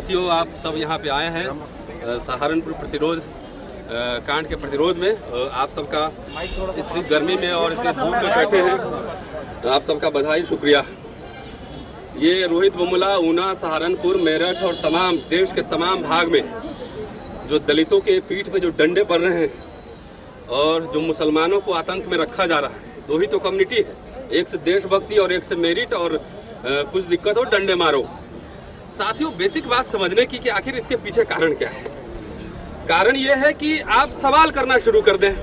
साथियों, आप सब यहाँ पे आए हैं सहारनपुर प्रतिरोध कांड के प्रतिरोध में। आप सबका इतनी गर्मी में और इतनी धूप में बैठे हैं, आप सबका बधाई, शुक्रिया। ये रोहित वेमुला, ऊना, सहारनपुर, मेरठ और तमाम देश के तमाम भाग में जो दलितों के पीठ पे जो डंडे पड़ रहे हैं और जो मुसलमानों को आतंक में रखा जा रहा है, दो ही तो कम्युनिटी है, एक से देशभक्ति और एक से मेरिट, और कुछ दिक्कत हो डंडे मारो। साथियों, बेसिक बात समझने की कि आखिर इसके पीछे कारण क्या है। कारण ये है कि आप सवाल करना शुरू कर दें।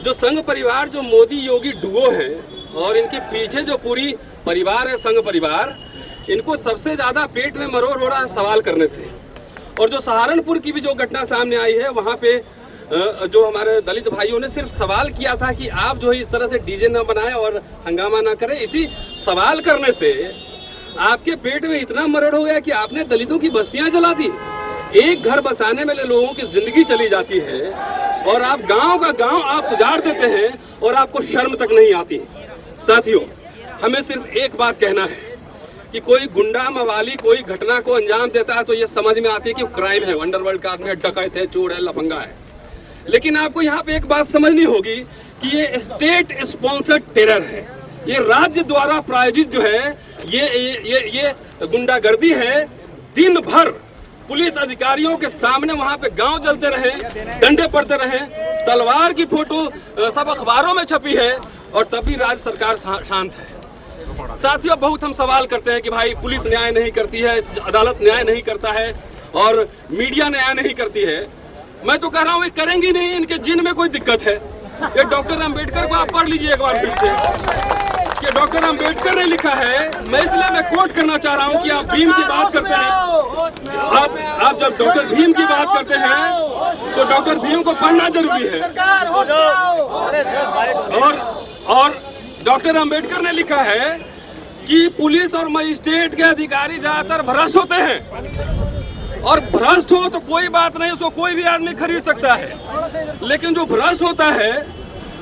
जो संघ परिवार, जो मोदी योगी डुओ है और इनके पीछे जो पूरी परिवार है संघ परिवार, इनको सबसे ज़्यादा पेट में मरोड़ हो रहा है सवाल करने से। और जो सहारनपुर की भी जो घटना सामने आई है, वहाँ पे जो हमारे दलित भाइयों ने सिर्फ सवाल किया था कि आप जो है इस तरह से डीजे ना बनाएं और हंगामा ना करें। इसी सवाल करने से आपके पेट में इतना मरड़ हो गया कि आपने दलितों की बस्तियां जला दी। एक घर बसाने में लोगों की जिंदगी चली जाती है और आप गांव का गांव आप उजाड़ देते हैं और आपको शर्म तक नहीं आती। साथियों, हमें सिर्फ एक बात कहना है कि कोई गुंडा मवाली कोई घटना को अंजाम देता है तो ये समझ में आती है कि वो क्राइम है, अंडरवर्ल्ड का आदमी है, डकैत है, चोर है, लफंगा है। लेकिन आपको यहाँ पे एक बात समझनी होगी कि ये स्टेट स्पॉन्सर्ड टेरर है। ये राज्य द्वारा प्रायोजित जो है ये गुंडागर्दी है। दिन भर पुलिस अधिकारियों के सामने वहाँ पे गांव जलते रहे, डंडे पड़ते रहे, तलवार की फोटो सब अखबारों में छपी है और तब भी राज्य सरकार शांत है। साथियों, बहुत हम सवाल करते हैं कि भाई पुलिस न्याय नहीं करती है, अदालत न्याय नहीं करता है और मीडिया न्याय नहीं करती है। मैं तो कह रहा हूँ ये करेंगी नहीं, इनके जिन में कोई दिक्कत है। ये डॉक्टर अंबेडकर को आप पढ़ लीजिए एक बार फिर से, कि डॉक्टर अंबेडकर ने लिखा है। मैं इसलिए मैं कोट करना चाह रहा हूँ कि आप भीम की बात करते हैं, आप जब डॉक्टर भीम की बात करते हैं तो डॉक्टर भीम को पढ़ना जरूरी है। और डॉक्टर अंबेडकर ने लिखा है कि पुलिस और मजिस्ट्रेट के अधिकारी ज्यादातर भ्रष्ट होते हैं, और भ्रष्ट हो तो कोई बात नहीं, उसको कोई भी आदमी खरीद सकता है। लेकिन जो भ्रष्ट होता है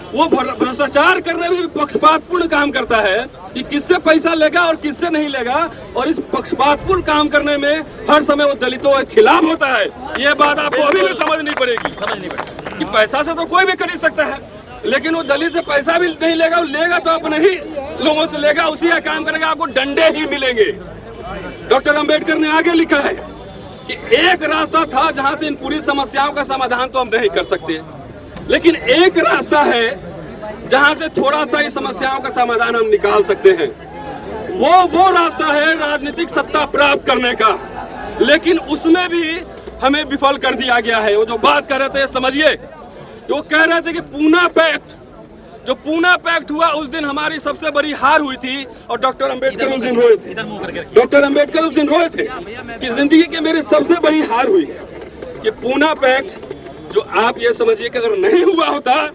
वो भ्रष्टाचार करने में भी पक्षपातपूर्ण काम करता है कि किससे पैसा लेगा और किससे नहीं लेगा, और इस पक्षपातपूर्ण काम करने में हर समय वो दलितों के खिलाफ होता है। ये बात आपको अभी भी समझनी पड़ेगी कि पैसा से तो कोई भी खरीद सकता है, लेकिन वो दलित से पैसा भी नहीं लेगा, वो लेगा तो अपने ही लोगों से लेगा, उसी का काम करेगा, आपको डंडे ही मिलेंगे। डॉक्टर अंबेडकर ने आगे लिखा है कि एक रास्ता था जहां से इन पूरी समस्याओं का समाधान तो हम नहीं कर सकते, लेकिन एक रास्ता है जहां से थोड़ा सा इस समस्याओं का समाधान हम निकाल सकते हैं। वो रास्ता है राजनीतिक सत्ता प्राप्त करने का, लेकिन उसमें भी हमें विफल कर दिया गया है। वो जो बात कर रहे थे समझिए, वो कह रहे थे कि पूना पैक्ट हुआ उस दिन हमारी सबसे बड़ी हार हुई थी, और डॉक्टर अंबेडकर उस दिन रोए थे। डॉक्टर अंबेडकर उस दिन रोए थे कि जिंदगी की मेरी सबसे बड़ी हार हुई है कि पूना पैक्ट, जो आप ये समझिए कि अगर नहीं हुआ होता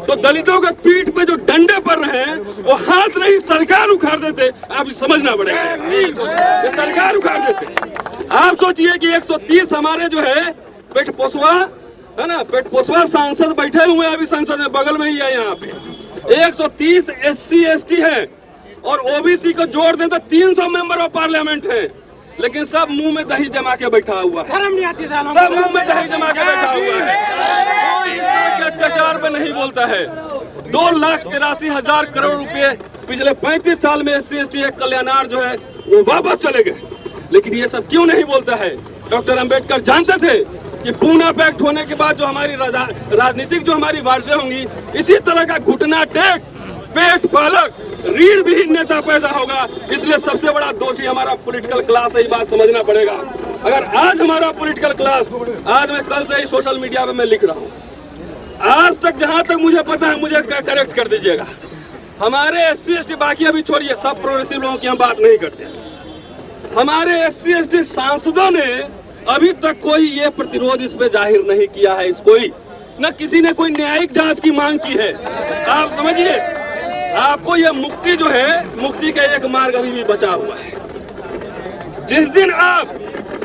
तो दलितों के पीठ पे जो डंडे पड़ रहे हैं वो हाथ नहीं सरकार उखाड़ देते। आप समझना पड़ेगा, ये सरकार उखाड़ देते। आप सोचिए कि 130 हमारे जो है पेट पोसवा है ना, पेट पोसवा सांसद बैठे हुए हैं अभी संसद में, बगल में ही है यहाँ पे। 130 SC ST है और OBC को जोड़ दें तो 300 मेंबर ऑफ पार्लियामेंट है, लेकिन सब मुंह में दही जमा के बैठा हुआ है। शर्म नहीं आती, सब मुंह में दही जमा के बैठा हुआ है। कोई इस तरह के अत्याचार पे नहीं बोलता है। 2,83,000 करोड़ रुपए पिछले 35 साल में SC ST कल्याणार्थ जो है वो वापस चले गए, लेकिन ये सब क्यों नहीं बोलता है। डॉक्टर अंबेडकर जानते थे कि पूना पैक्ट होने के बाद जो हमारी राजनीतिक जो हमारी वारसें होंगी, इसी तरह का घुटना टेक, पेट पालक, रीढ़ विहीन नेता पैदा होगा। इसलिए सबसे बड़ा दोषी हमारा पॉलिटिकल क्लास है, ये बात समझना पड़ेगा। अगर आज हमारा पॉलिटिकल क्लास, आज मैं कल से ही सोशल मीडिया पे मैं लिख रहा हूँ, आज तक जहां तक मुझे पता है, मुझे करेक्ट कर दीजिएगा, हमारे SC ST, बाकी अभी छोड़िए, सब प्रोग्रेसिव लोगों की हम बात नहीं करते, हमारे SC ST सांसदों ने अभी तक कोई ये प्रतिरोध इस पे जाहिर नहीं किया है। न किसी ने कोई न्यायिक जांच की मांग की है। आप समझिए, आपको ये मुक्ति जो है, मुक्ति का एक मार्ग अभी भी बचा हुआ है। जिस दिन आप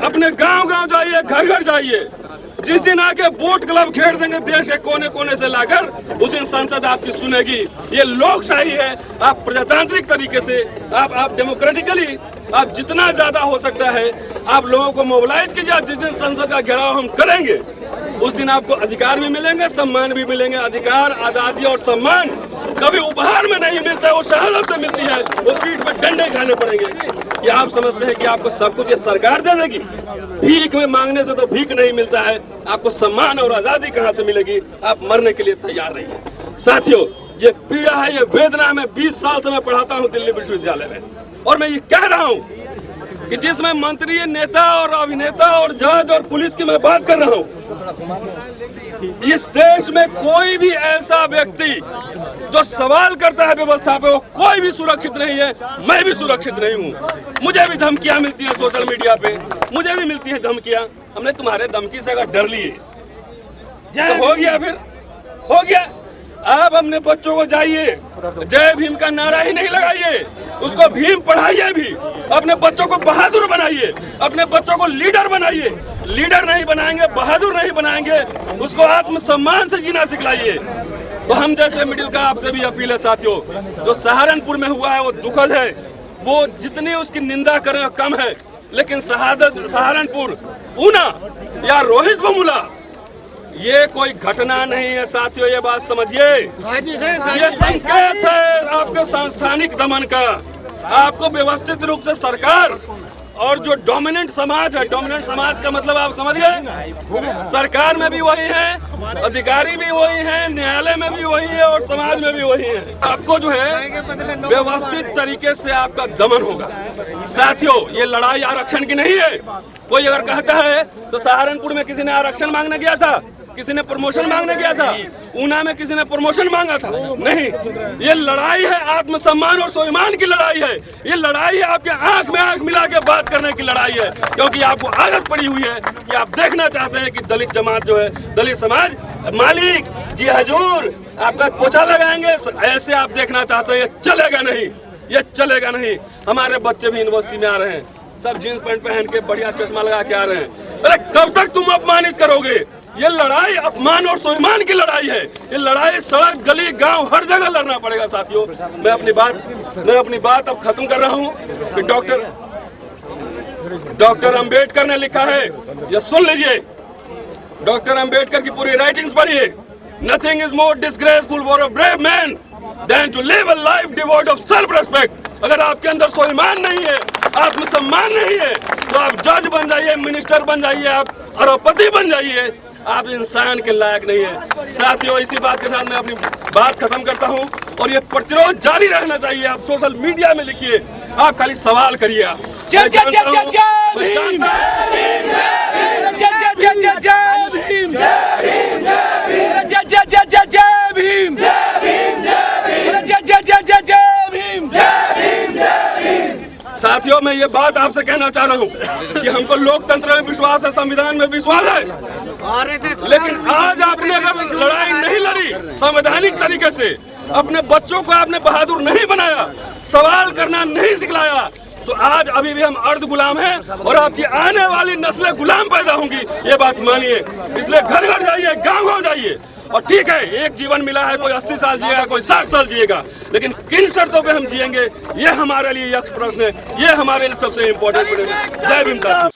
अपने गांव-गांव जाइए, घर-घर जाइए, जिस दिन आके बोट क्लब खेल देंगे देश के कोने कोने से लाकर, उस दिन संसद आपकी सुनेगी। ये लोकशाही है। आप प्रजातांत्रिक तरीके से, आप डेमोक्रेटिकली, आप जितना ज्यादा हो सकता है आप लोगों को मोबिलाइज कीजिए। जिस दिन संसद का घेराव हम करेंगे उस दिन आपको अधिकार भी मिलेंगे, सम्मान भी मिलेंगे। अधिकार, आजादी और सम्मान कभी उपहार में नहीं मिलता है, वो शहादत से मिलती है, वो पीठ पे डंडे खाने पड़ेंगे। ये आप समझते हैं कि आपको सब कुछ ये सरकार दे देगी? भीख में मांगने से तो भीख नहीं मिलता है। आपको सम्मान और आजादी कहाँ से मिलेगी? आप मरने के लिए तैयार रहिए। साथियों, ये पीड़ा है, ये वेदना है। 20 साल से मैं पढ़ाता हूँ दिल्ली विश्वविद्यालय में, और मैं ये कह रहा हूँ कि जिसमें मंत्री, नेता और अभिनेता और जज और पुलिस की मैं बात कर रहा हूँ, इस देश में कोई भी ऐसा व्यक्ति जो सवाल करता है व्यवस्था पे, वो कोई भी सुरक्षित नहीं है। मैं भी सुरक्षित नहीं हूँ। मुझे भी धमकियां मिलती हैं सोशल मीडिया पे, मुझे भी मिलती हैं धमकियां। हमने तुम्हारे धमकी से अगर डर लिए तो हो गया, फिर हो गया। आप अपने बच्चों को जाइए, जय भीम का नारा ही नहीं लगाइए, उसको भीम पढ़ाइए भी। अपने बच्चों को बहादुर बनाइए, अपने बच्चों को लीडर बनाइए। लीडर नहीं बनाएंगे, बहादुर नहीं बनाएंगे, उसको आत्मसम्मान से जीना सिखलाइए। तो हम जैसे मिडिल का आपसे भी अपील है साथियों, जो सहारनपुर में हुआ है वो दुखद है। वो जितनी उसकी निंदा करें कम है, लेकिन सहारनपुर, ऊना या रोहित बमुला, ये कोई घटना नहीं है साथियों। ये बात समझिए, ये संकेत है आपके सांस्थानिक दमन का। आपको व्यवस्थित रूप से सरकार और जो डोमिनेंट समाज है, डोमिनेंट समाज का मतलब आप समझ गए, सरकार में भी वही है, अधिकारी भी वही है, न्यायालय में भी वही है और समाज में भी वही है। आपको जो है व्यवस्थित तरीके से आपका दमन होगा। साथियों, ये लड़ाई आरक्षण की नहीं है। कोई अगर कहता है तो सहारनपुर में किसी ने आरक्षण मांगने गया था, किसी ने प्रमोशन मांगने गया था, ऊना में किसी ने प्रमोशन मांगा था? नहीं। ये लड़ाई है आत्मसम्मान और स्वाभिमान की लड़ाई है। ये लड़ाई है आपके आंख में आंख मिला के बात करने की लड़ाई है, क्योंकि आपको आदत पड़ी हुई है कि आप देखना चाहते हैं कि दलित जमात जो है, दलित समाज, मालिक जी हजूर आपका पोछा लगाएंगे, ऐसे आप देखना चाहते हैं। ये चलेगा नहीं, ये चलेगा नहीं। हमारे बच्चे भी यूनिवर्सिटी में आ रहे हैं, सब जींस पैंट पहन के बढ़िया चश्मा लगा के आ रहे हैं। अरे कब तक तुम अपमानित करोगे? ये लड़ाई अपमान और स्वाभिमान की लड़ाई है। ये लड़ाई सड़क, गली, गांव, हर जगह लड़ना पड़ेगा साथियों। मैं अपनी बात अब खत्म कर रहा हूं कि डॉक्टर अंबेडकर ने लिखा है, ये सुन लीजिए। डॉक्टर अंबेडकर की पूरी राइटिंग्स पढ़िए। Nothing is more disgraceful for a brave man than to live a life devoid of self respect. अगर आपके अंदर स्वाभिमान नहीं है, आत्मसम्मान नहीं है, तो आप जज बन जाइए, मिनिस्टर बन जाइए, आप अरबपति बन जाइए, आप इंसान के लायक नहीं है। साथियों, इसी बात के साथ मैं अपनी बात खत्म करता हूं, और ये प्रतिरोध जारी रहना चाहिए। आप सोशल मीडिया में लिखिए, आप खाली सवाल करिए। आप साथियों, मैं ये बात आपसे कहना चाह रहा हूँ कि हमको लोकतंत्र में विश्वास है, संविधान में विश्वास है, लेकिन आज आपने अगर लड़ाई नहीं लड़ी संवैधानिक तरीके से, अपने बच्चों को आपने बहादुर नहीं बनाया, सवाल करना नहीं सिखलाया, तो आज अभी भी हम अर्ध गुलाम हैं और आपकी आने वाली नस्लें गुलाम पैदा होंगी। ये बात मानिए। इसलिए घर घर जाइए, गांव गांव जाइए। और ठीक है, एक जीवन मिला है, कोई 80 साल जिएगा, कोई 60 साल जिएगा, लेकिन किन शर्तों पे हम जिएंगे, ये हमारे लिए यक्ष प्रश्न है। ये हमारे लिए सबसे इम्पोर्टेंट है। जय भीम साथियों।